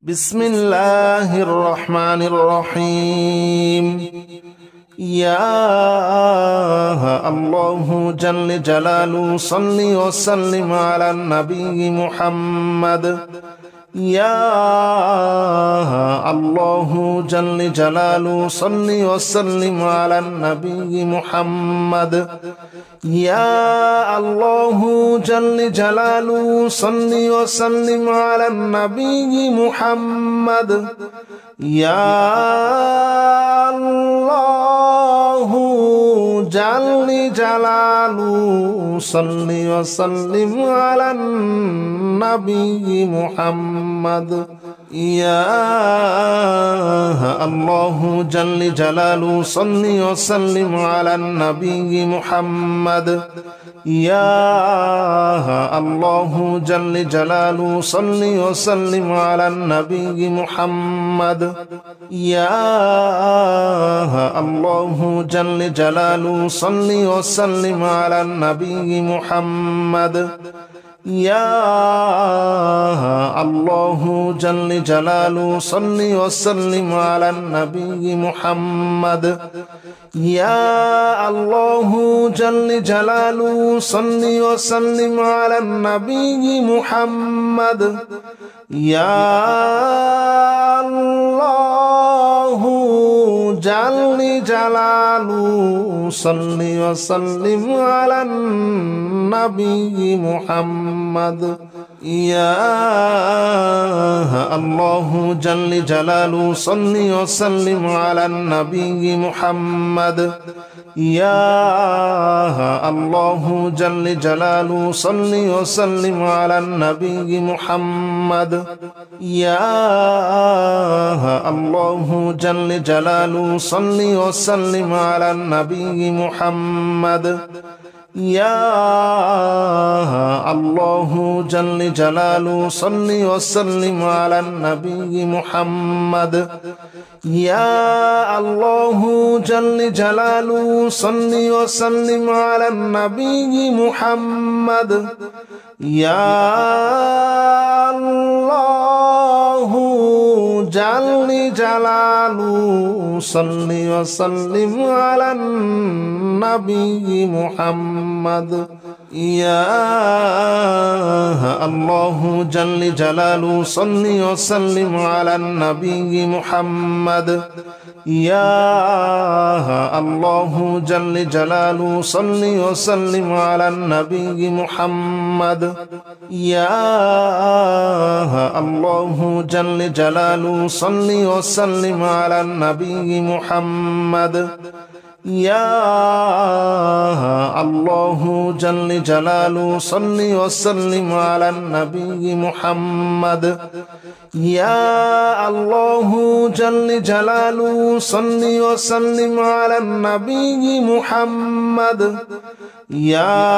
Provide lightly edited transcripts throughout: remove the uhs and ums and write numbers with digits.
بسم الله الرحمن الرحيم. يا الله جل جلاله صل وسلم على النبي محمد. يا الله جل جلاله صل وسلم على النبي محمد. يا الله جل جلاله صل وسلم على النبي محمد. يا الله جل جلاله صل وسلم على النبي محمد. يا الله جل جلاله صل وسلم على النبي محمد. يا الله جل جلاله صل وسلم على النبي محمد. يا الله جل جلاله صل وسلم على النبي محمد. يا الله جل جلاله صل وسلم على النبي محمد. يا الله جل جلاله صل وسلم على النبي محمد. يا الله جل جلاله صل وسلم على النبي محمد. يا الله جل جلاله صل وسلم على النبي محمد. يا الله جل جلاله صل وسلم على النبي محمد. يا الله جل جلاله صل وسلم على النبي محمد. يا الله جل جلاله صل وسلم على النبي محمد. يا الله جل جلاله صل وسلم على النبي محمد. يا الله جل جلاله صل وسلم على النبي محمد. يا الله جل جلاله صل وسلم على النبي محمد. يا الله جل جلاله صل وسلم على النبي محمد. يا الله جل جلاله صل وسلم على النبي محمد. يا الله جل جلاله صل وسلم على النبي محمد. يا الله جل جلاله صل وسلم على النبي محمد. يا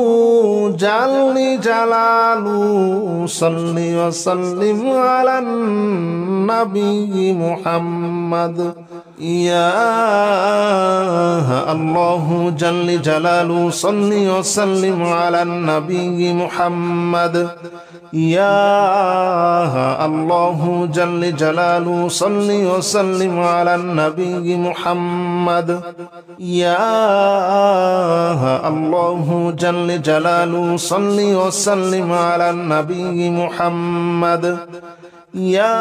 الله جل جلاله صل وسلم على النبي محمد. يا الله جل جلاله صل وسلم على النبي محمد. يا الله جل جلاله صل وسلم على النبي محمد. يا الله جل جلاله صل وسلم على النبي محمد. يا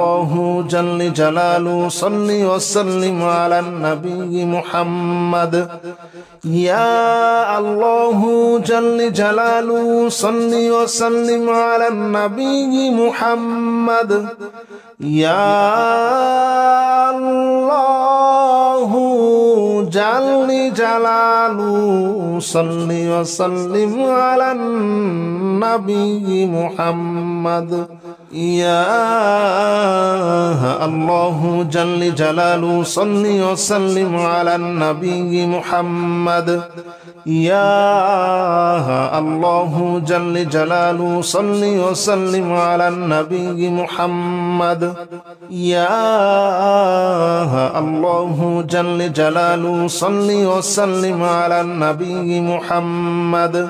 الله جل جلاله صل وسلم على النبي محمد. يا الله جل جلاله صل وسلم على النبي محمد. يا الله جل جلاله صل وسلم على النبي محمد. يا الله جل جلاله صل وسلم على النبي محمد. يا الله جل جلاله صل وسلم على النبي محمد. يا الله جل جلاله صل وسلم على النبي محمد.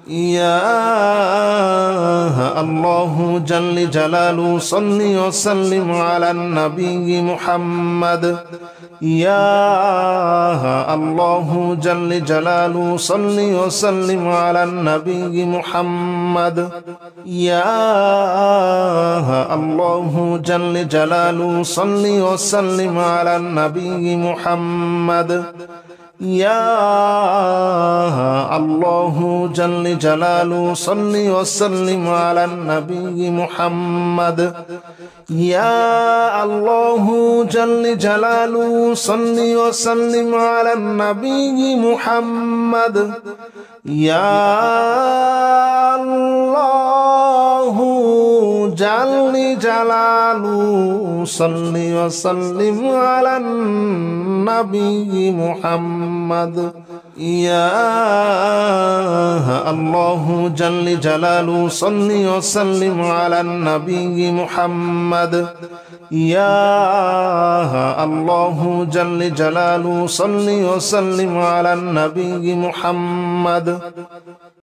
يا الله جل جلاله صل وسلم على النبي محمد يا الله جل جلاله صل وسلم على النبي محمد يا الله جل جلاله صل وسلم على النبي محمد يا الله جل جلاله صل وسلم على النبي محمد يا الله جل جلاله صل وسلم على النبي محمد يا الله جل جلاله صل وسلم على النبي محمد يا الله جل جلاله صل وسلم على النبي محمد يا الله جل جلاله صل وسلم على النبي محمد